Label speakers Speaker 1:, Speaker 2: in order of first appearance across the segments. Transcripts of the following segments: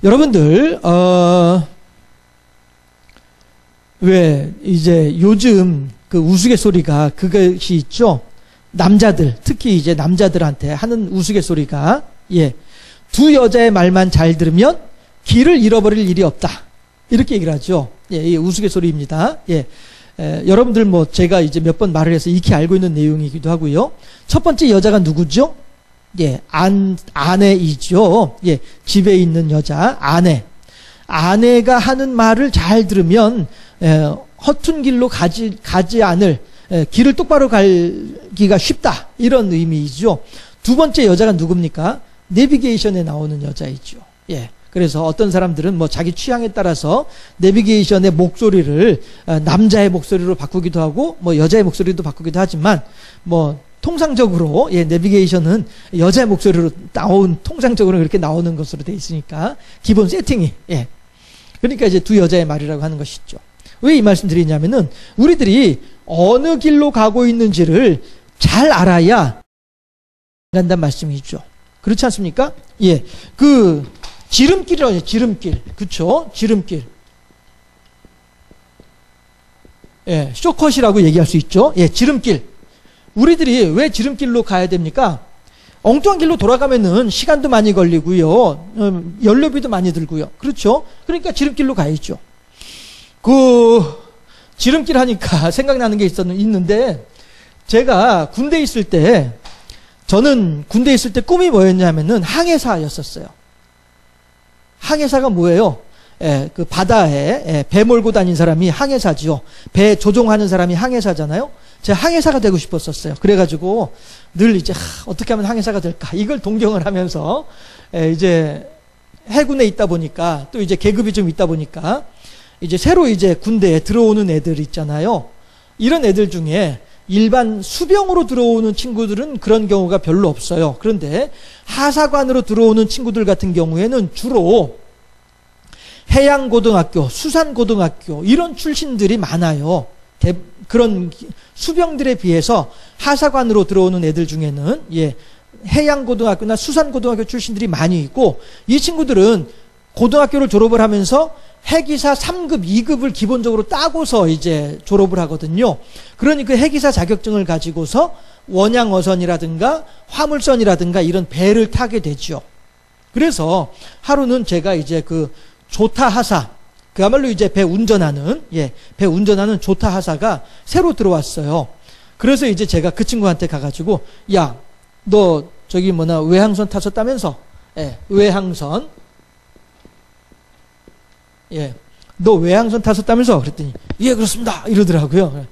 Speaker 1: 여러분들, 왜, 이제 요즘 그 우스갯소리가 그것이 있죠? 남자들, 특히 이제 남자들한테 하는 우스갯소리가, 예, 두 여자의 말만 잘 들으면 길을 잃어버릴 일이 없다. 이렇게 얘기를 하죠. 예, 이게 우스갯소리입니다. 예. 여러분들 뭐 제가 이제 몇 번 말을 해서 익히 알고 있는 내용이기도 하고요. 첫 번째 여자가 누구죠? 예, 아내이죠. 예, 집에 있는 여자, 아내. 아내가 하는 말을 잘 들으면, 허튼 길로 가지 않을, 길을 똑바로 가기가 쉽다. 이런 의미이죠. 두 번째 여자가 누굽니까? 내비게이션에 나오는 여자이죠. 예. 그래서 어떤 사람들은 뭐 자기 취향에 따라서 내비게이션의 목소리를 남자의 목소리로 바꾸기도 하고 뭐 여자의 목소리도 바꾸기도 하지만 뭐 통상적으로 예, 내비게이션은 여자의 목소리로 통상적으로 그렇게 나오는 것으로 돼 있으니까 기본 세팅이 예. 그러니까 이제 두 여자의 말이라고 하는 것이죠. 왜 이 말씀 드리냐면은 우리들이 어느 길로 가고 있는지를 잘 알아야 간다는 말씀이죠. 그렇지 않습니까? 예. 지름길이라고 해요. 지름길. 그쵸? 지름길. 예, 쇼컷이라고 얘기할 수 있죠. 예, 지름길. 우리들이 왜 지름길로 가야 됩니까? 엉뚱한 길로 돌아가면은 시간도 많이 걸리고요. 연료비도 많이 들고요. 그렇죠? 그러니까 지름길로 가야죠. 지름길 하니까 생각나는 게 있는데, 제가 군대에 있을 때, 저는 군대에 있을 때 꿈이 뭐였냐면은 항해사였었어요. 항해사가 뭐예요? 그 바다에 배 몰고 다닌 사람이 항해사지요. 배 조종하는 사람이 항해사잖아요. 제가 항해사가 되고 싶었었어요. 그래가지고 늘 이제 어떻게 하면 항해사가 될까? 이걸 동경을 하면서 이제 해군에 있다 보니까 또 이제 계급이 좀 있다 보니까 이제 새로 이제 군대에 들어오는 애들 있잖아요. 이런 애들 중에 일반 수병으로 들어오는 친구들은 그런 경우가 별로 없어요. 그런데 하사관으로 들어오는 친구들 같은 경우에는 주로 해양고등학교, 수산고등학교 이런 출신들이 많아요. 그런 수병들에 비해서 하사관으로 들어오는 애들 중에는 예, 해양고등학교나 수산고등학교 출신들이 많이 있고 이 친구들은 고등학교를 졸업을 하면서 해기사 3급, 2급을 기본적으로 따고서 이제 졸업을 하거든요. 그러니 그 해기사 자격증을 가지고서 원양어선이라든가 화물선이라든가 이런 배를 타게 되죠. 그래서 하루는 제가 이제 그 조타하사, 그야말로 이제 배 운전하는 조타하사가 새로 들어왔어요. 그래서 이제 제가 그 친구한테 가가지고, 야, 너 저기 외항선 탔었다면서? 예, 외항선. 예, 너 외항선 탔었다면서? 그랬더니, 예, 그렇습니다. 이러더라고요.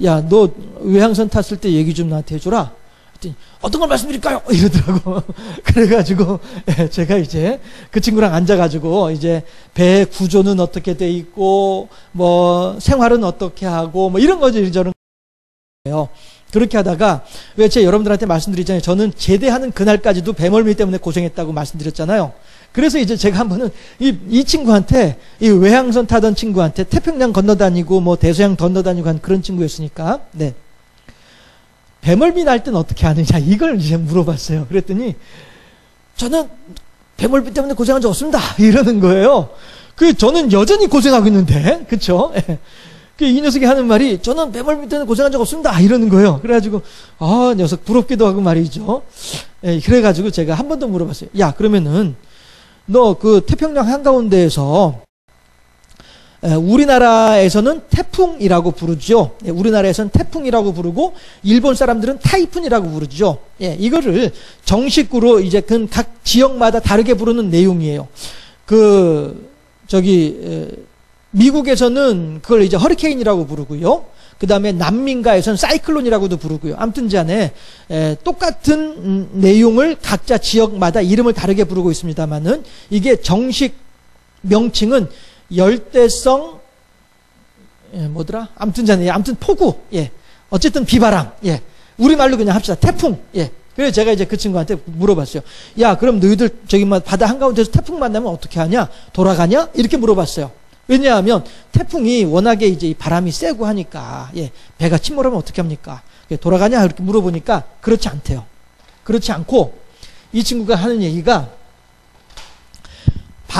Speaker 1: 야, 너 외항선 탔을 때 얘기 좀 나한테 해줘라. 그랬더니, 어떤 걸 말씀드릴까요? 이러더라고. 그래가지고, 예, 제가 이제 그 친구랑 앉아가지고, 이제 배 구조는 어떻게 돼 있고, 뭐, 생활은 어떻게 하고, 뭐, 이런 거죠, 이런저런 거예요. 그렇게 하다가, 왜 제가 여러분들한테 말씀드리잖아요. 저는 제대하는 그날까지도 배멀미 때문에 고생했다고 말씀드렸잖아요. 그래서 이제 제가 한 번은 이 친구한테, 이 외항선 타던 친구한테 태평양 건너다니고 뭐 대서양 건너다니고 한 그런 친구였으니까, 네. 배멀미 날 땐 어떻게 하느냐, 이걸 이제 물어봤어요. 그랬더니, 저는 배멀미 때문에 고생한 적 없습니다. 이러는 거예요. 저는 여전히 고생하고 있는데, 그쵸? 이 녀석이 하는 말이, 저는 배멀미 때문에 고생한 적 없습니다. 이러는 거예요. 그래가지고, 녀석 부럽기도 하고 말이죠. 그래가지고 제가 한 번 더 물어봤어요. 야, 그러면은, 너 그 태평양 한가운데에서 우리나라에서는 태풍이라고 부르죠. 우리나라에서는 태풍이라고 부르고 일본 사람들은 타이푼이라고 부르죠. 예, 이거를 정식으로 이제 각 지역마다 다르게 부르는 내용이에요. 미국에서는 그걸 이제 허리케인이라고 부르고요. 그 다음에 남민가에서는 사이클론이라고도 부르고요. 아무튼 간에 똑같은 내용을 각자 지역마다 이름을 다르게 부르고 있습니다만은 이게 정식 명칭은 열대성 아무튼 폭우, 예, 어쨌든 비바람, 예, 우리말로 그냥 합시다. 태풍, 예. 그래서 제가 이제 그 친구한테 물어봤어요. 야, 그럼 너희들 바다 한가운데서 태풍 만나면 어떻게 하냐? 돌아가냐? 이렇게 물어봤어요. 왜냐하면 태풍이 워낙에 이제 바람이 세고 하니까, 예, 배가 침몰하면 어떻게 합니까? 돌아가냐? 이렇게 물어보니까 그렇지 않대요. 그렇지 않고 이 친구가 하는 얘기가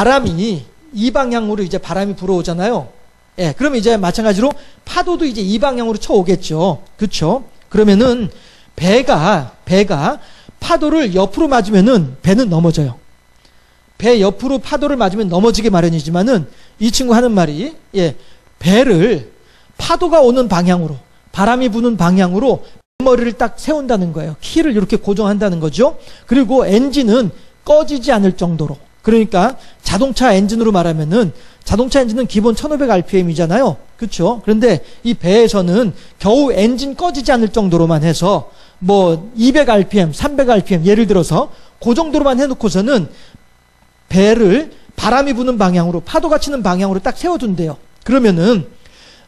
Speaker 1: 바람이 이 방향으로 이제 바람이 불어오잖아요. 예, 그러면 이제 마찬가지로 파도도 이제 이 방향으로 쳐오겠죠. 그렇죠? 그러면은 배가 파도를 옆으로 맞으면은 배는 넘어져요. 배 옆으로 파도를 맞으면 넘어지게 마련이지만은 이 친구 하는 말이, 예, 배를 파도가 오는 방향으로, 바람이 부는 방향으로 머리를 딱 세운다는 거예요. 키를 이렇게 고정한다는 거죠. 그리고 엔진은 꺼지지 않을 정도로. 그러니까 자동차 엔진으로 말하면은 자동차 엔진은 기본 1500rpm이잖아요. 그렇죠? 그런데 이 배에서는 겨우 엔진 꺼지지 않을 정도로만 해서 뭐 200rpm, 300rpm 예를 들어서 그 정도로만 해놓고서는 배를 바람이 부는 방향으로, 파도가 치는 방향으로 딱 세워둔대요. 그러면은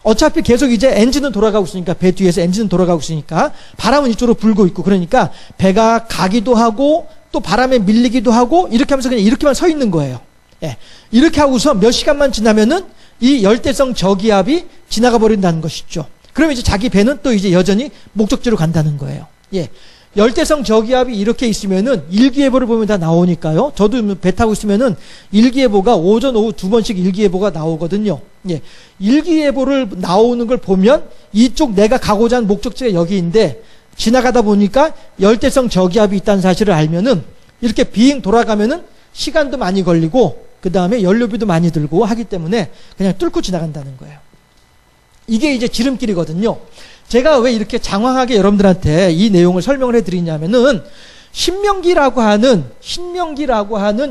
Speaker 1: 어차피 계속 이제 엔진은 돌아가고 있으니까, 배 뒤에서 엔진은 돌아가고 있으니까 바람은 이쪽으로 불고 있고, 그러니까 배가 가기도 하고 또 바람에 밀리기도 하고 이렇게 하면서 그냥 이렇게만 서 있는 거예요. 예. 이렇게 하고서 몇 시간만 지나면은 이 열대성 저기압이 지나가 버린다는 것이죠. 그러면 이제 자기 배는 또 이제 여전히 목적지로 간다는 거예요. 예. 열대성 저기압이 이렇게 있으면은 일기예보를 보면 다 나오니까요. 저도 배 타고 있으면은 일기예보가 오전, 오후 두 번씩 일기예보가 나오거든요. 예. 일기예보를 나오는 걸 보면 이쪽 내가 가고자 하는 목적지가 여기인데 지나가다 보니까 열대성 저기압이 있다는 사실을 알면은 이렇게 비행 돌아가면은 시간도 많이 걸리고 그 다음에 연료비도 많이 들고 하기 때문에 그냥 뚫고 지나간다는 거예요. 이게 이제 지름길이거든요. 제가 왜 이렇게 장황하게 여러분들한테 이 내용을 설명을 해드리냐면은 신명기라고 하는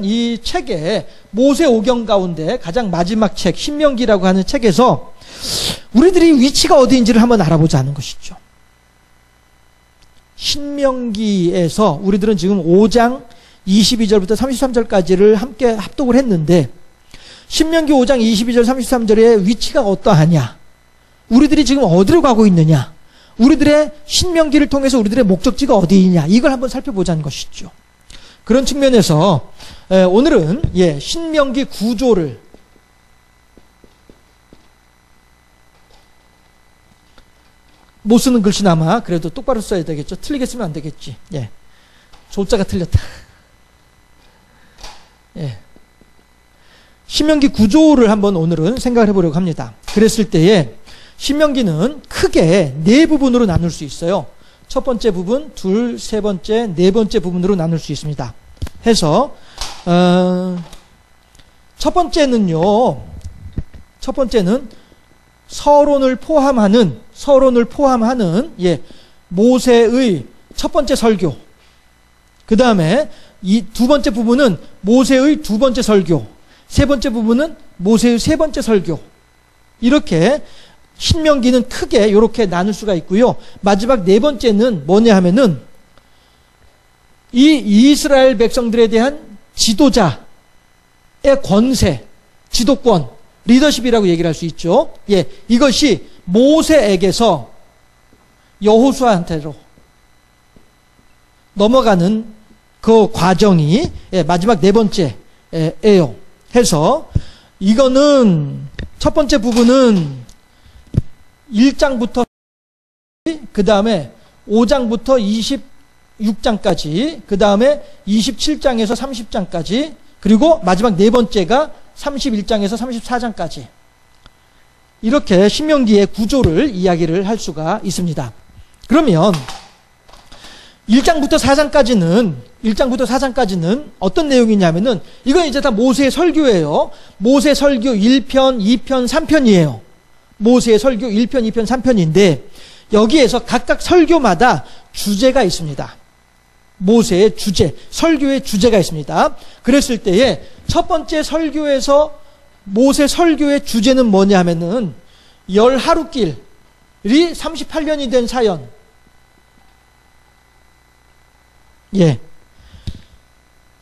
Speaker 1: 이 책에 모세오경 가운데 가장 마지막 책 신명기라고 하는 책에서 우리들이 위치가 어디인지를 한번 알아보자는 것이죠. 신명기에서 우리들은 지금 5장 22절부터 33절까지를 함께 합독을 했는데 신명기 5장 22절 33절의 위치가 어떠하냐, 우리들이 지금 어디로 가고 있느냐, 우리들의 신명기를 통해서 우리들의 목적지가 어디이냐, 이걸 한번 살펴보자는 것이죠. 그런 측면에서 오늘은 신명기 구조를 못 쓰는 글씨나마 그래도 똑바로 써야 되겠죠. 틀리게 쓰면 안 되겠지. 예. 조자가 틀렸다. 예. 신명기 구조를 한번 오늘은 생각을 해보려고 합니다. 그랬을 때에 신명기는 크게 네 부분으로 나눌 수 있어요. 첫 번째 부분, 둘, 세 번째, 네 번째 부분으로 나눌 수 있습니다. 해서 첫 번째는 서론을 포함하는 모세의 첫 번째 설교. 그 다음에 이 두 번째 부분은 모세의 두 번째 설교. 세 번째 부분은 모세의 세 번째 설교. 이렇게 신명기는 크게 이렇게 나눌 수가 있고요. 마지막 네 번째는 뭐냐 하면은 이 이스라엘 백성들에 대한 지도자의 권세, 지도권, 리더십이라고 얘기를 할 수 있죠. 예, 이것이 모세에게서 여호수아한테로 넘어가는 그 과정이 마지막 네 번째예요. 해서 이거는 첫 번째 부분은 1장부터 그 다음에 5장부터 26장까지 그 다음에 27장에서 30장까지 그리고 마지막 네 번째가 31장에서 34장까지 이렇게 신명기의 구조를 이야기를 할 수가 있습니다. 그러면 1장부터 4장까지는 어떤 내용이냐면은 이건 이제 다 모세의 설교예요. 모세 설교 1편, 2편, 3편이에요. 모세의 설교 1편, 2편, 3편인데 여기에서 각각 설교마다 주제가 있습니다. 모세의 주제, 설교의 주제가 있습니다. 그랬을 때에 첫 번째 설교에서 모세 설교의 주제는 뭐냐 하면은 열 하루길이 38년이 된 사연. 예.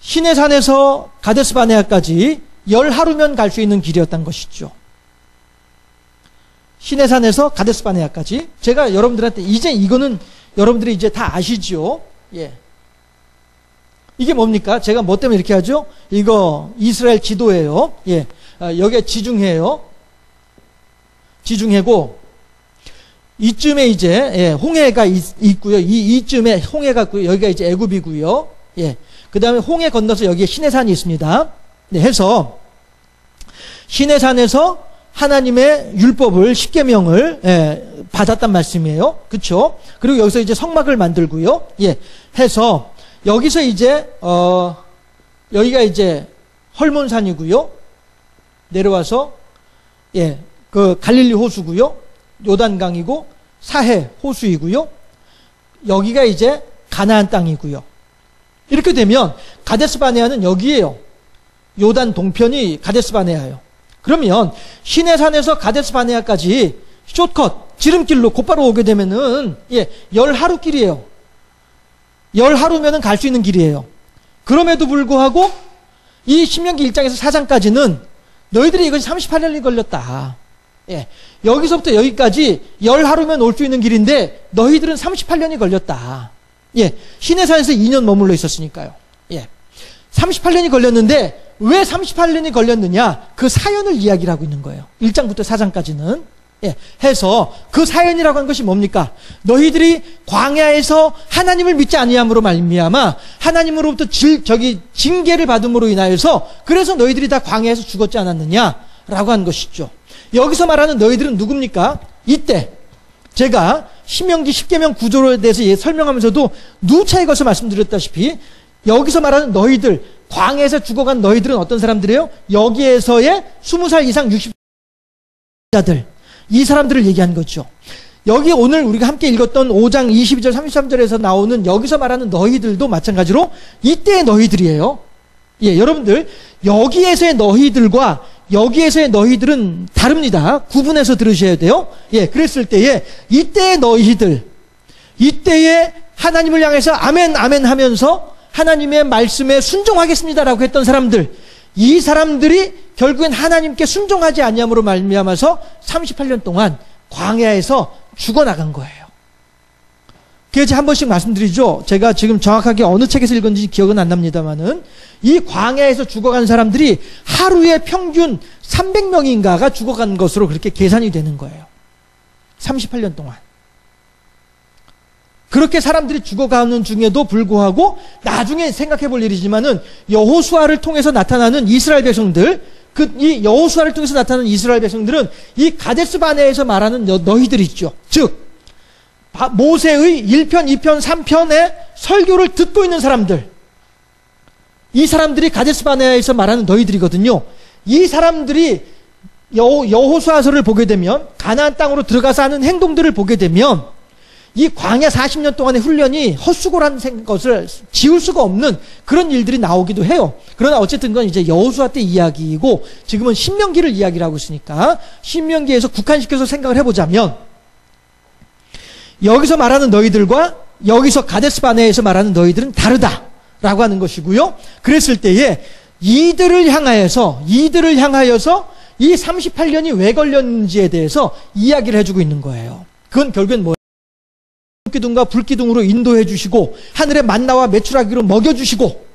Speaker 1: 시내산에서 가데스 바네아까지 열 하루면 갈 수 있는 길이었던 것이죠. 시내산에서 가데스 바네아까지. 제가 여러분들한테 이제 이거는 여러분들이 이제 다 아시죠? 예. 이게 뭡니까? 제가 뭐 때문에 이렇게 하죠? 이거 이스라엘 지도예요. 예. 여기에 지중해예요. 지중해고 이쯤에 이제 홍해가 있고요. 이쯤에 홍해가 있고요. 여기가 이제 애굽이고요. 예. 그다음에 홍해 건너서 여기에 시내산이 있습니다. 네, 해서 시내산에서 하나님의 율법을, 십계명을 받았단 말씀이에요. 그렇죠? 그리고 여기서 이제 성막을 만들고요. 예, 해서 여기서 이제 여기가 이제 헐몬산이고요. 내려와서 그 갈릴리 호수고요. 요단강이고 사해 호수이고요. 여기가 이제 가나안 땅이고요. 이렇게 되면 가데스 바네아는 여기에요. 요단 동편이 가데스 바네아예요. 그러면 시내산에서 가데스 바네아까지 숏컷 지름길로 곧바로 오게 되면은 10하루 길이에요. 10하루면은 갈 수 있는 길이에요. 그럼에도 불구하고 이 신명기 1장에서 4장까지는 너희들이 이것이 38년이 걸렸다. 여기서부터 여기까지 10하루면 올 수 있는 길인데 너희들은 38년이 걸렸다. 시내산에서 2년 머물러 있었으니까요. 38년이 걸렸는데 왜 38년이 걸렸느냐? 그 사연을 이야기를 하고 있는 거예요. 1장부터 4장까지는. 해서 그 사연이라고 한 것이 뭡니까? 너희들이 광야에서 하나님을 믿지 아니함으로 말미암아 하나님으로부터 징계를 받음으로 인하여서 그래서 너희들이 다 광야에서 죽었지 않았느냐라고 한 것이죠. 여기서 말하는 너희들은 누굽니까? 이때 제가 신명기 10계명 구조에 대해서 설명하면서도 누차에 걸쳐 말씀드렸다시피 여기서 말하는 너희들, 광야에서 죽어간 너희들은 어떤 사람들이에요? 여기에서의 20살 이상 60자들, 이 사람들을 얘기한 거죠. 여기 오늘 우리가 함께 읽었던 5장 22절 33절에서 나오는 여기서 말하는 너희들도 마찬가지로 이때의 너희들이에요. 여러분들 여기에서의 너희들과 여기에서의 너희들은 다릅니다. 구분해서 들으셔야 돼요. 그랬을 때에 이때의 너희들, 이때의 하나님을 향해서 아멘 아멘 하면서 하나님의 말씀에 순종하겠습니다라고 했던 사람들, 이 사람들이 결국엔 하나님께 순종하지 아니함으로 말미암아서 38년 동안 광야에서 죽어나간 거예요. 그래서 한 번씩 말씀드리죠. 제가 지금 정확하게 어느 책에서 읽었는지 기억은 안 납니다만은 이 광야에서 죽어간 사람들이 하루에 평균 300명인가가 죽어간 것으로 그렇게 계산이 되는 거예요. 38년 동안. 그렇게 사람들이 죽어가는 중에도 불구하고 나중에 생각해 볼 일이지만은 여호수아를 통해서 나타나는 이스라엘 백성들, 이 여호수아를 통해서 나타나는 이스라엘 백성들은 이 가데스 바네아에서 말하는 너희들 있죠. 즉 모세의 1편, 2편, 3편의 설교를 듣고 있는 사람들, 이 사람들이 가데스 바네아에서 말하는 너희들이거든요. 이 사람들이 여호수아서를 보게 되면 가나안 땅으로 들어가서 하는 행동들을 보게 되면 이 광야 40년 동안의 훈련이 헛수고라는 것을 지울 수가 없는 그런 일들이 나오기도 해요. 그러나 어쨌든 건 이제 여호수아 때 이야기이고 지금은 신명기를 이야기를 하고 있으니까 신명기에서 국한시켜서 생각을 해보자면 여기서 말하는 너희들과 여기서 가데스 바네아에서 말하는 너희들은 다르다라고 하는 것이고요. 그랬을 때에 이들을 향하여서 이 38년이 왜 걸렸는지에 대해서 이야기를 해주고 있는 거예요. 그건 결국엔 뭐예요? 기둥과 불기둥으로 인도해 주시고 하늘의 만나와 메추라기로 먹여 주시고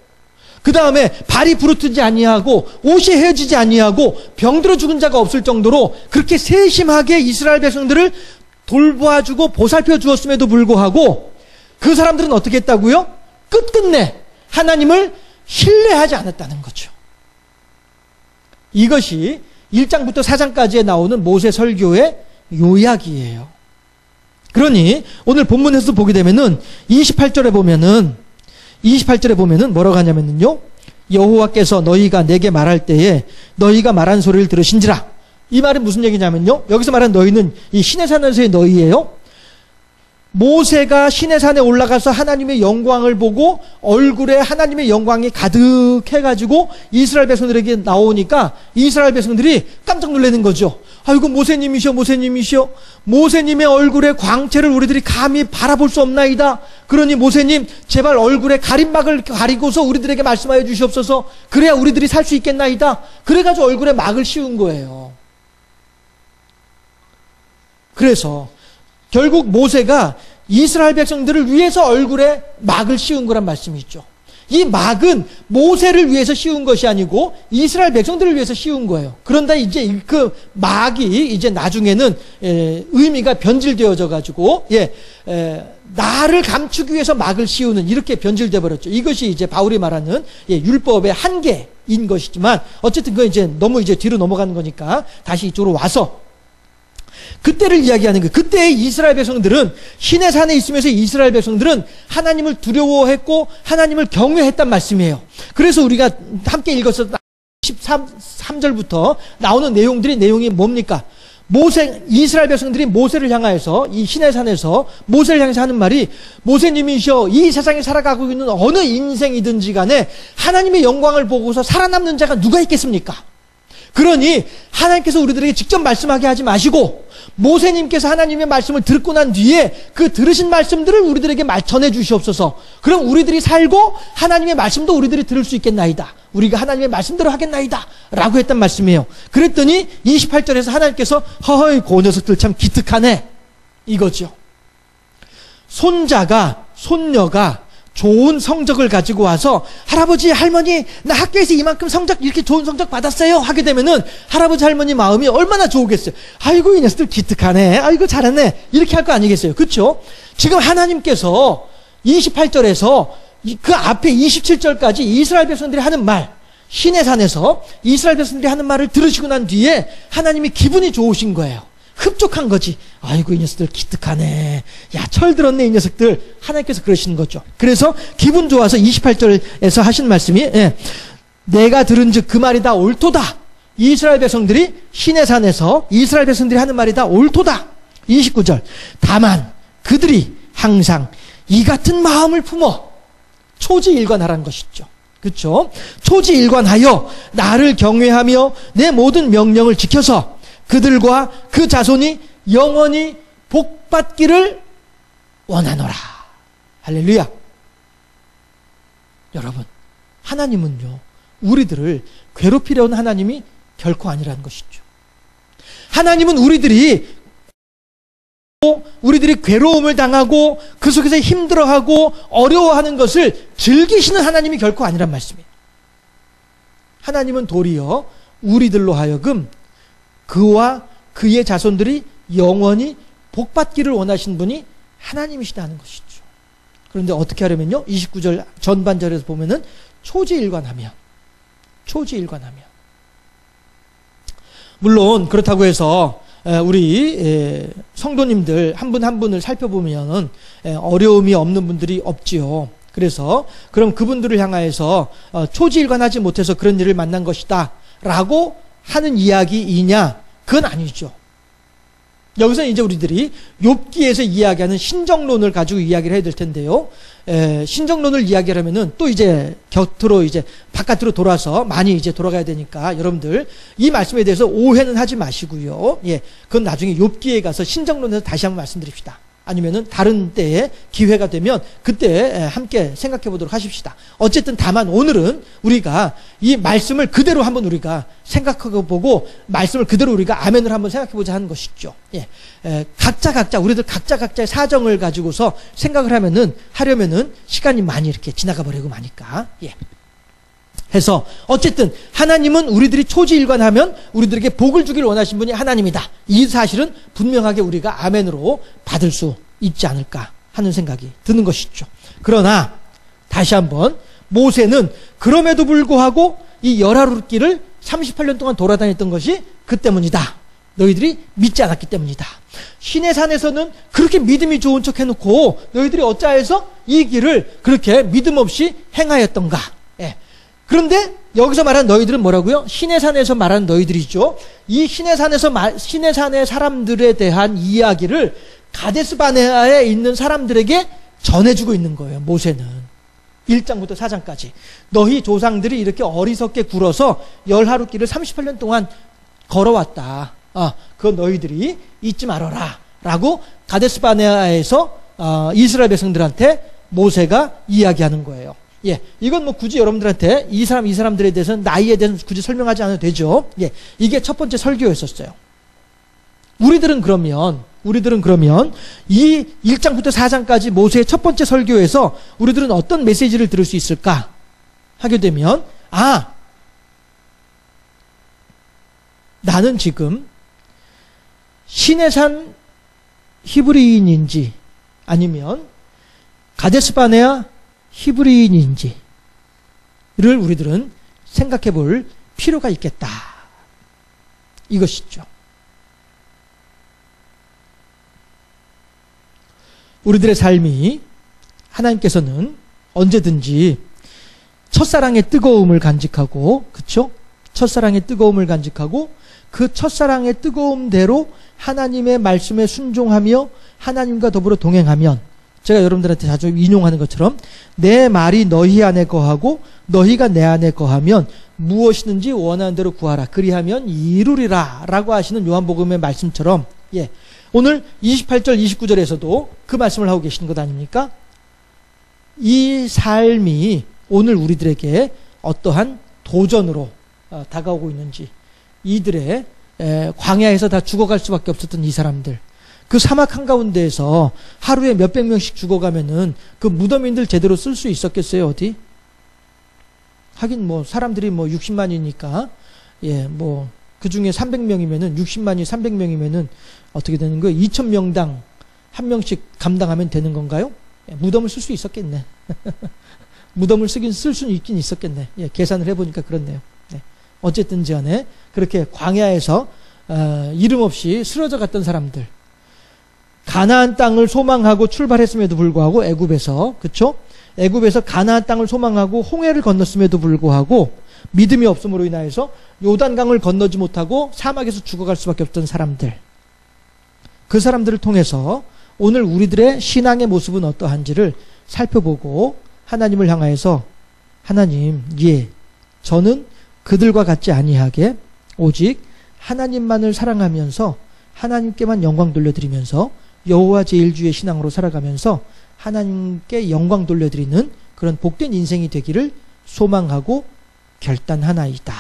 Speaker 1: 그 다음에 발이 부르트지 아니하고 옷이 헤어지지 아니하고 병들어 죽은 자가 없을 정도로 그렇게 세심하게 이스라엘 백성들을 돌보아주고 보살펴 주었음에도 불구하고 그 사람들은 어떻게 했다고요? 끝끝내 하나님을 신뢰하지 않았다는 거죠. 이것이 1장부터 4장까지에 나오는 모세 설교의 요약이에요. 그러니 오늘 본문에서 보게 되면은 28절에 보면은 뭐라고 하냐면요. 여호와께서 너희가 내게 말할 때에 너희가 말한 소리를 들으신지라. 이 말은 무슨 얘기냐면요. 여기서 말한 너희는 이 시내산에서의 너희예요. 모세가 시내산에 올라가서 하나님의 영광을 보고 얼굴에 하나님의 영광이 가득해가지고 이스라엘 백성들에게 나오니까 이스라엘 백성들이 깜짝 놀라는 거죠. 아이고 모세님이시여 모세님의 얼굴의 광채를 우리들이 감히 바라볼 수 없나이다. 그러니 모세님 제발 얼굴에 가림막을 가리고서 우리들에게 말씀하여 주시옵소서. 그래야 우리들이 살 수 있겠나이다. 그래가지고 얼굴에 막을 씌운 거예요. 그래서 결국 모세가 이스라엘 백성들을 위해서 얼굴에 막을 씌운 거란 말씀이 있죠. 이 막은 모세를 위해서 씌운 것이 아니고 이스라엘 백성들을 위해서 씌운 거예요. 그런데 이제 그 막이 이제 나중에는 의미가 변질되어져 가지고 나를 감추기 위해서 막을 씌우는 이렇게 변질돼 버렸죠. 이것이 이제 바울이 말하는 율법의 한계인 것이지만 어쨌든 그건 이제 너무 이제 뒤로 넘어가는 거니까 다시 이쪽으로 와서 그때를 이야기하는 거예요. 그때의 이스라엘 백성들은 시내 산에 있으면서 이스라엘 백성들은 하나님을 두려워했고 하나님을 경외했단 말씀이에요. 그래서 우리가 함께 읽었었던 13절부터 나오는 내용이 뭡니까? 이스라엘 백성들이 모세를 향하여서 이 시내산에서 모세를 향해서 하는 말이 모세님이시여 이 세상에 살아가고 있는 어느 인생이든지 간에 하나님의 영광을 보고서 살아남는 자가 누가 있겠습니까? 그러니 하나님께서 우리들에게 직접 말씀하게 하지 마시고 모세님께서 하나님의 말씀을 듣고 난 뒤에 그 들으신 말씀들을 우리들에게 전해 주시옵소서. 그럼 우리들이 살고 하나님의 말씀도 우리들이 들을 수 있겠나이다. 우리가 하나님의 말씀대로 하겠나이다 라고 했단 말씀이에요. 그랬더니 28절에서 하나님께서 허허이 그 녀석들 참 기특하네 이거죠. 손녀가 좋은 성적을 가지고 와서 할아버지 할머니 나 학교에서 이만큼 성적 이렇게 좋은 성적 받았어요 하게 되면은 할아버지 할머니 마음이 얼마나 좋으겠어요. 아이고 이 녀석들 기특하네, 아이고 잘하네 이렇게 할 거 아니겠어요. 그렇죠? 지금 하나님께서 28절에서 그 앞에 27절까지 이스라엘 백성들이 하는 말, 시내산에서 이스라엘 백성들이 하는 말을 들으시고 난 뒤에 하나님이 기분이 좋으신 거예요. 흡족한 거지. 아이고 이 녀석들 기특하네, 야 철들었네 이 녀석들. 하나님께서 그러시는 거죠. 그래서 기분 좋아서 28절에서 하신 말씀이 내가 들은즉 그 말이 다 옳도다. 이스라엘 백성들이 시내산에서 이스라엘 백성들이 하는 말이 다 옳도다. 29절 다만 그들이 항상 이 같은 마음을 품어 초지일관하라는 것이죠. 그렇죠? 초지일관하여 나를 경외하며 내 모든 명령을 지켜서 그들과 그 자손이 영원히 복받기를 원하노라. 할렐루야. 여러분, 하나님은요 우리들을 괴롭히려는 하나님이 결코 아니라는 것이죠. 하나님은 우리들이 괴로움을 당하고 그 속에서 힘들어하고 어려워하는 것을 즐기시는 하나님이 결코 아니란 말씀이에요. 하나님은 도리어 우리들로 하여금 그와 그의 자손들이 영원히 복받기를 원하신 분이 하나님이시다는 것이죠. 그런데 어떻게 하려면요 29절 전반절에서 보면은 초지일관하며 물론 그렇다고 해서 우리 성도님들 한 분 한 분을 살펴보면 어려움이 없는 분들이 없지요. 그래서 그럼 그분들을 향하여서 초지일관하지 못해서 그런 일을 만난 것이다 라고 하는 이야기이냐? 그건 아니죠. 여기서 이제 우리들이 욥기에서 이야기하는 신정론을 가지고 이야기를 해야 될 텐데요. 신정론을 이야기하려면은 또 이제 곁으로 이제 바깥으로 돌아서 많이 이제 돌아가야 되니까 여러분들 이 말씀에 대해서 오해는 하지 마시고요. 그건 나중에 욥기에 가서 신정론에서 다시 한번 말씀드립시다. 아니면은 다른 때에 기회가 되면 그때 함께 생각해 보도록 하십시다. 어쨌든 다만 오늘은 우리가 이 말씀을 그대로 한번 우리가 생각하고 보고 말씀을 그대로 우리가 아멘을 한번 생각해 보자 하는 것이죠. 각자 우리들 각자의 사정을 가지고서 생각을 하려면은 시간이 많이 이렇게 지나가 버리고 마니까. 해서 어쨌든 하나님은 우리들이 초지일관하면 우리들에게 복을 주기를 원하신 분이 하나님이다. 이 사실은 분명하게 우리가 아멘으로 받을 수 있지 않을까 하는 생각이 드는 것이죠. 그러나 다시 한번 모세는 그럼에도 불구하고 이 열하루길을 38년 동안 돌아다녔던 것이 그 때문이다. 너희들이 믿지 않았기 때문이다. 시내산에서는 그렇게 믿음이 좋은 척 해놓고 너희들이 어찌하여서 이 길을 그렇게 믿음 없이 행하였던가. 그런데 여기서 말하는 너희들은 뭐라고요? 시내산에서 말하는 너희들이죠. 이 시내산의 사람들에 대한 이야기를 가데스 바네아에 있는 사람들에게 전해주고 있는 거예요. 모세는 1장부터 4장까지 너희 조상들이 이렇게 어리석게 굴어서 열하루길을 38년 동안 걸어왔다. 그건 너희들이 잊지 말아라 라고 가데스 바네아에서 이스라엘 백성들한테 모세가 이야기하는 거예요. 이건 뭐 굳이 여러분들한테 이 사람들에 대해서는 나이에 대해서 굳이 설명하지 않아도 되죠. 이게 첫 번째 설교였었어요. 우리들은 그러면 이 1장부터 4장까지 모세의 첫 번째 설교에서 우리들은 어떤 메시지를 들을 수 있을까? 하게 되면, 나는 지금 신의 산 히브리인인지 아니면 가데스 바네아 히브리인인지를 우리들은 생각해 볼 필요가 있겠다. 이것이죠. 우리들의 삶이 하나님께서는 언제든지 첫사랑의 뜨거움을 간직하고, 그쵸? 첫사랑의 뜨거움을 간직하고 그 첫사랑의 뜨거움대로 하나님의 말씀에 순종하며 하나님과 더불어 동행하면, 제가 여러분들한테 자주 인용하는 것처럼 내 말이 너희 안에 거하고 너희가 내 안에 거하면 무엇이든지 원하는 대로 구하라 그리하면 이루리라 라고 하시는 요한복음의 말씀처럼, 오늘 28절 29절에서도 그 말씀을 하고 계시는 것 아닙니까? 이 삶이 오늘 우리들에게 어떠한 도전으로 다가오고 있는지, 이들의 광야에서 다 죽어갈 수밖에 없었던 이 사람들, 그 사막 한가운데에서 하루에 몇백 명씩 죽어가면은 그 무덤인들 제대로 쓸 수 있었겠어요? 어디? 하긴 사람들이 60만이니까 그 중에 300명이면은 60만이 300명이면은 어떻게 되는 거예요? 2,000명당 한 명씩 감당하면 되는 건가요? 무덤을 쓸 수 있었겠네. 무덤을 쓸 수는 있긴 있었겠네. 계산을 해보니까 그렇네요. 어쨌든지 간에 그렇게 광야에서 이름 없이 쓰러져 갔던 사람들, 가나안 땅을 소망하고 출발했음에도 불구하고 애굽에서, 그쵸? 애굽에서 가나안 땅을 소망하고 홍해를 건넜음에도 불구하고 믿음이 없음으로 인하여서 요단강을 건너지 못하고 사막에서 죽어갈 수밖에 없던 사람들, 그 사람들을 통해서 오늘 우리들의 신앙의 모습은 어떠한지를 살펴보고 하나님을 향하여서, 하나님, 저는 그들과 같지 아니하게 오직 하나님만을 사랑하면서 하나님께만 영광 돌려드리면서 여호와 제일주의 신앙으로 살아가면서 하나님께 영광 돌려드리는 그런 복된 인생이 되기를 소망하고 결단하나이다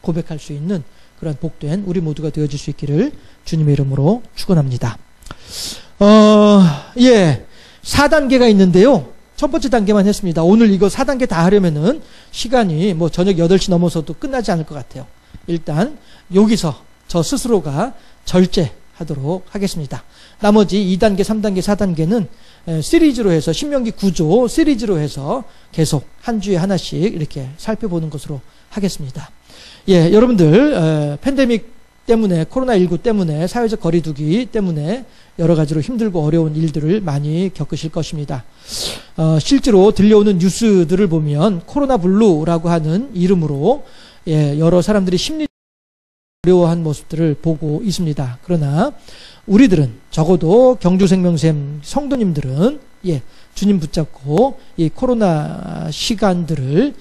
Speaker 1: 고백할 수 있는 그런 복된 우리 모두가 되어질 수 있기를 주님의 이름으로 축원합니다. 4단계가 있는데요. 첫 번째 단계만 했습니다. 오늘 이거 4단계 다 하려면은 시간이 저녁 8시 넘어서도 끝나지 않을 것 같아요. 일단 여기서 저 스스로가 절제하도록 하겠습니다. 나머지 2단계, 3단계, 4단계는 시리즈로 해서 신명기 9조 시리즈로 해서 계속 한 주에 하나씩 이렇게 살펴보는 것으로 하겠습니다. 여러분들 팬데믹 때문에, 코로나19 때문에, 사회적 거리두기 때문에 여러 가지로 힘들고 어려운 일들을 많이 겪으실 것입니다. 실제로 들려오는 뉴스들을 보면 코로나 블루라고 하는 이름으로 여러 사람들이 심리 어려워한 모습들을 보고 있습니다. 그러나 우리들은, 적어도 경주생명샘 성도님들은 주님 붙잡고 이 코로나 시간들을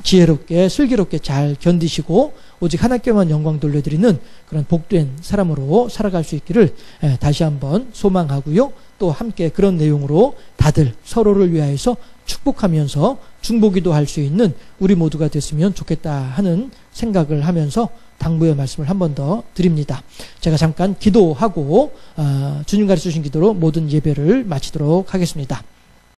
Speaker 1: 지혜롭게 슬기롭게 잘 견디시고 오직 하나님께만 영광 돌려드리는 그런 복된 사람으로 살아갈 수 있기를 다시 한번 소망하고요. 또 함께 그런 내용으로 다들 서로를 위하여서 축복하면서 중보기도 할 수 있는 우리 모두가 됐으면 좋겠다 하는 생각을 하면서 당부의 말씀을 한 번 더 드립니다. 제가 잠깐 기도하고 주님 가르쳐 주신 기도로 모든 예배를 마치도록 하겠습니다.